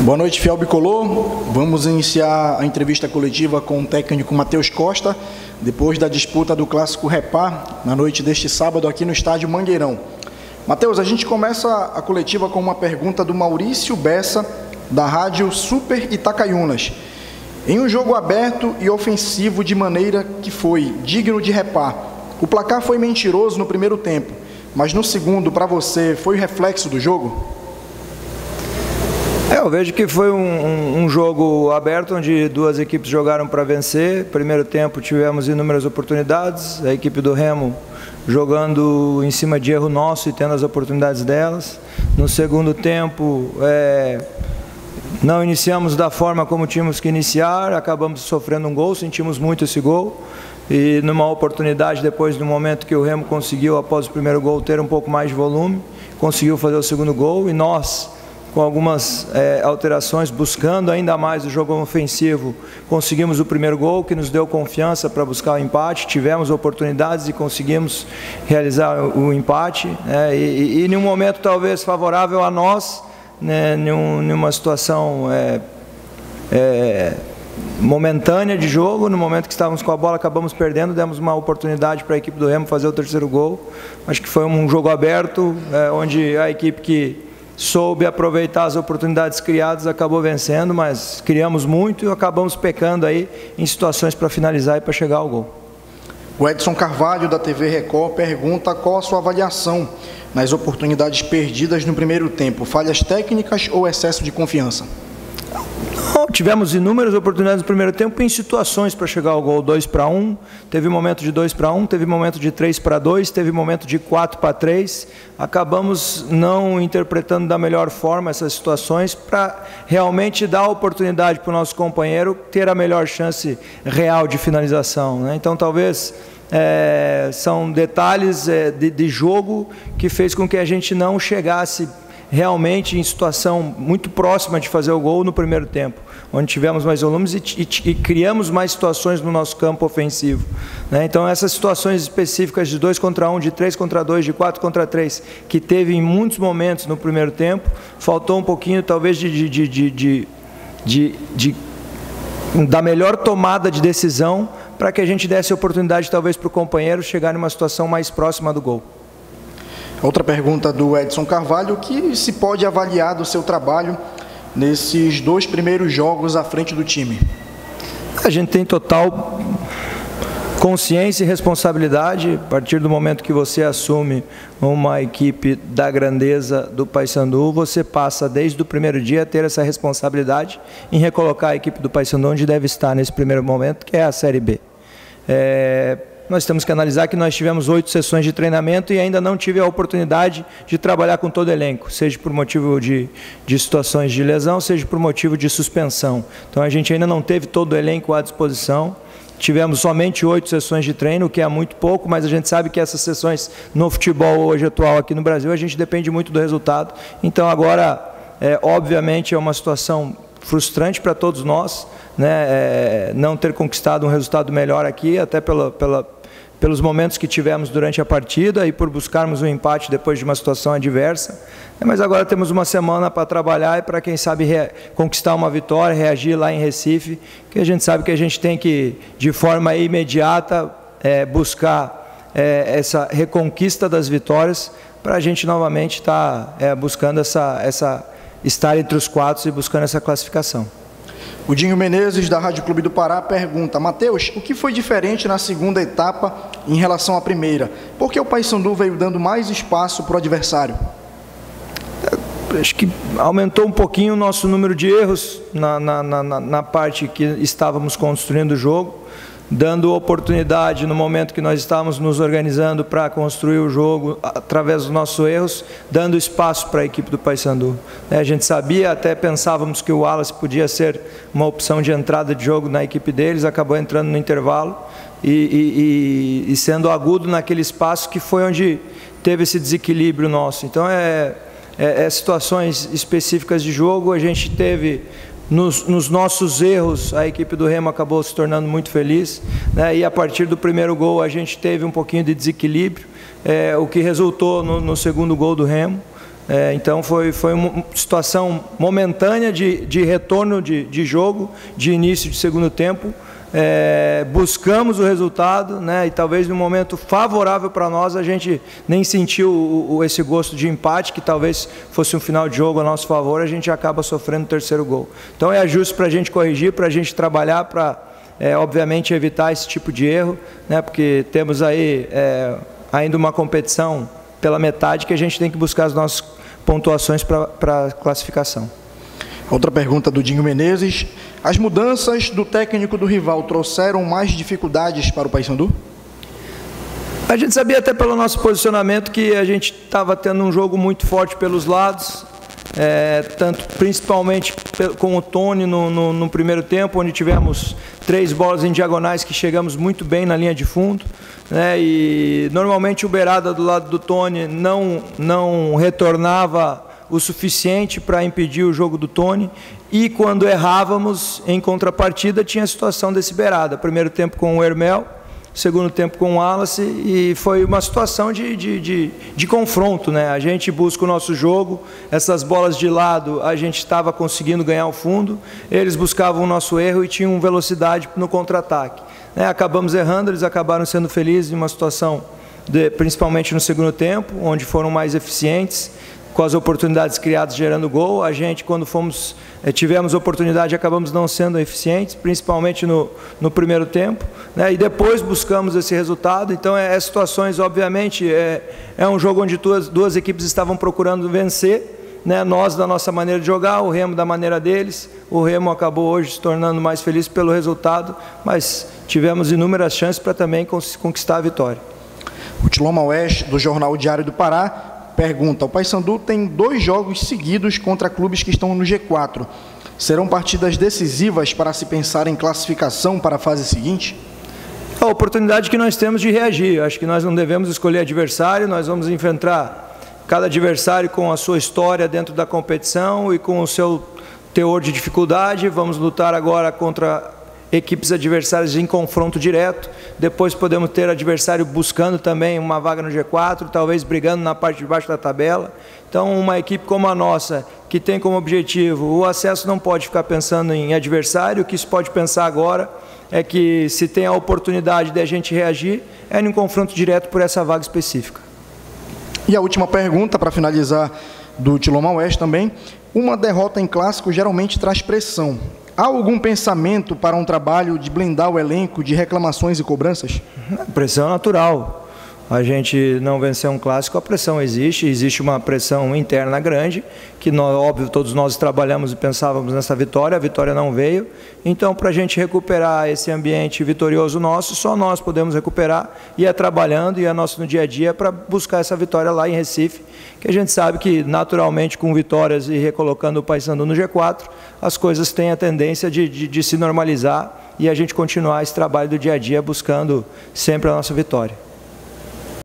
Boa noite, fiel bicolor. Vamos iniciar a entrevista coletiva com o técnico Matheus Costa, depois da disputa do Clássico Repá, na noite deste sábado aqui no estádio Mangueirão. Matheus, a gente começa a coletiva com uma pergunta do Maurício Bessa, da rádio Super Itacaiunas. Em um jogo aberto e ofensivo de maneira que foi digno de Repá, o placar foi mentiroso no primeiro tempo, mas no segundo, para você, foi o reflexo do jogo? Eu vejo que foi um jogo aberto, onde duas equipes jogaram para vencer. Primeiro tempo tivemos inúmeras oportunidades, a equipe do Remo jogando em cima de erro nosso e tendo as oportunidades delas. No segundo tempo, não iniciamos da forma como tínhamos que iniciar, acabamos sofrendo um gol, sentimos muito esse gol. E numa oportunidade, depois do momento que o Remo conseguiu, após o primeiro gol, ter um pouco mais de volume, conseguiu fazer o segundo gol, e nós, com algumas alterações, buscando ainda mais o jogo ofensivo, conseguimos o primeiro gol, que nos deu confiança para buscar o empate. Tivemos oportunidades e conseguimos realizar o empate, e em um momento talvez favorável a nós, numa situação momentânea de jogo. No momento que estávamos com a bola, acabamos perdendo, demos uma oportunidade para a equipe do Remo fazer o terceiro gol. Acho que foi um jogo aberto, onde a equipe que soube aproveitar as oportunidades criadas acabou vencendo, mas criamos muito e acabamos pecando aí em situações para finalizar e para chegar ao gol. O Edson Carvalho, da TV Record, pergunta qual a sua avaliação nas oportunidades perdidas no primeiro tempo: falhas técnicas ou excesso de confiança? Tivemos inúmeras oportunidades no primeiro tempo em situações para chegar ao gol. 2-1, teve momento de 2-1, teve momento de 3-2, teve momento de 4-3. Acabamos não interpretando da melhor forma essas situações para realmente dar a oportunidade para o nosso companheiro ter a melhor chance real de finalização, né? Então talvez são detalhes de jogo que fez com que a gente não chegasse realmente em situação muito próxima de fazer o gol no primeiro tempo, onde tivemos mais volumes e criamos mais situações no nosso campo ofensivo, né? Então essas situações específicas de 2-1, de 3-2, de 4-3, que teve em muitos momentos no primeiro tempo, faltou um pouquinho talvez da melhor tomada de decisão para que a gente desse oportunidade talvez para o companheiro chegar numa situação mais próxima do gol. Outra pergunta do Edson Carvalho: o que se pode avaliar do seu trabalho nesses dois primeiros jogos à frente do time? A gente tem total consciência e responsabilidade. A partir do momento que você assume uma equipe da grandeza do Paysandu, você passa desde o primeiro dia a ter essa responsabilidade em recolocar a equipe do Paysandu onde deve estar nesse primeiro momento, que é a Série B. Nós temos que analisar que nós tivemos 8 sessões de treinamento e ainda não tive a oportunidade de trabalhar com todo o elenco, seja por motivo de situações de lesão, seja por motivo de suspensão. Então a gente ainda não teve todo o elenco à disposição. Tivemos somente 8 sessões de treino, o que é muito pouco, mas a gente sabe que essas sessões no futebol hoje atual aqui no Brasil, a gente depende muito do resultado. Então agora, obviamente, é uma situação frustrante para todos nós, né? Não ter conquistado um resultado melhor aqui, até pelos momentos que tivemos durante a partida e por buscarmos um empate depois de uma situação adversa. Mas agora temos uma semana para trabalhar e para, quem sabe, conquistar uma vitória, reagir lá em Recife, que a gente sabe que a gente tem que, de forma imediata, buscar essa reconquista das vitórias, para a gente novamente estar buscando estar entre os 4 e buscando essa classificação. O Dinho Menezes, da Rádio Clube do Pará, pergunta: Matheus, o que foi diferente na segunda etapa em relação à primeira? Por que o Paysandu veio dando mais espaço para o adversário? Acho que aumentou um pouquinho o nosso número de erros na parte que estávamos construindo o jogo, dando oportunidade no momento que nós estávamos nos organizando para construir o jogo através dos nossos erros, dando espaço para a equipe do Paysandu. A gente sabia, até pensávamos que o Wallace podia ser uma opção de entrada de jogo na equipe deles, acabou entrando no intervalo e sendo agudo naquele espaço que foi onde teve esse desequilíbrio nosso. Então situações específicas de jogo. A gente teve nos nossos erros, a equipe do Remo acabou se tornando muito feliz, né? E a partir do primeiro gol a gente teve um pouquinho de desequilíbrio, o que resultou no segundo gol do Remo. Então foi uma situação momentânea de retorno de jogo, de início de segundo tempo. Buscamos o resultado, né, e talvez no momento favorável para nós a gente nem sentiu esse gosto de empate, que talvez fosse um final de jogo a nosso favor, a gente acaba sofrendo o terceiro gol. Então é ajuste para a gente corrigir, para a gente trabalhar, para obviamente evitar esse tipo de erro, né, porque temos aí ainda uma competição pela metade que a gente tem que buscar as nossas pontuações para a classificação. Outra pergunta do Dinho Menezes: as mudanças do técnico do rival trouxeram mais dificuldades para o Paysandu? A gente sabia até pelo nosso posicionamento que a gente estava tendo um jogo muito forte pelos lados, principalmente com o Tony no primeiro tempo, onde tivemos 3 bolas em diagonais que chegamos muito bem na linha de fundo, né, e normalmente o beirada do lado do Tony não retornava o suficiente para impedir o jogo do Tony, e quando errávamos, em contrapartida, tinha a situação desse beirada. Primeiro tempo com o Hermel, segundo tempo com o Wallace, e foi uma situação de confronto, né? A gente busca o nosso jogo, essas bolas de lado a gente estava conseguindo ganhar o fundo, eles buscavam o nosso erro e tinham velocidade no contra-ataque, né? Acabamos errando, eles acabaram sendo felizes em uma situação, principalmente no segundo tempo, onde foram mais eficientes, com as oportunidades criadas gerando gol. A gente, quando tivemos oportunidade, acabamos não sendo eficientes, principalmente no primeiro tempo, né? E depois buscamos esse resultado. Então, situações, obviamente, é um jogo onde duas equipes estavam procurando vencer, né? Nós da nossa maneira de jogar, o Remo da maneira deles. O Remo acabou hoje se tornando mais feliz pelo resultado, mas tivemos inúmeras chances para também conquistar a vitória. O Tiloma Oeste, do Jornal Diário do Pará, pergunta: o Paysandu tem 2 jogos seguidos contra clubes que estão no G4. Serão partidas decisivas para se pensar em classificação para a fase seguinte? A oportunidade que nós temos de reagir. Acho que nós não devemos escolher adversário, nós vamos enfrentar cada adversário com a sua história dentro da competição e com o seu teor de dificuldade. Vamos lutar agora contra equipes adversárias em confronto direto, depois podemos ter adversário buscando também uma vaga no G4, talvez brigando na parte de baixo da tabela. Então, uma equipe como a nossa, que tem como objetivo o acesso, não pode ficar pensando em adversário. O que se pode pensar agora é que, se tem a oportunidade de a gente reagir, é em um confronto direto por essa vaga específica. E a última pergunta, para finalizar, do Tiloma Oeste também: uma derrota em clássico geralmente traz pressão. Há algum pensamento para um trabalho de blindar o elenco de reclamações e cobranças? Pressão natural. A gente não vencer um clássico, a pressão existe uma pressão interna grande, que óbvio todos nós trabalhamos e pensávamos nessa vitória, a vitória não veio. Então, para a gente recuperar esse ambiente vitorioso nosso, só nós podemos recuperar, e trabalhando, e nosso no dia a dia, para buscar essa vitória lá em Recife, que a gente sabe que naturalmente com vitórias e recolocando o Paysandu no G4, as coisas têm a tendência de se normalizar, e a gente continuar esse trabalho do dia a dia buscando sempre a nossa vitória.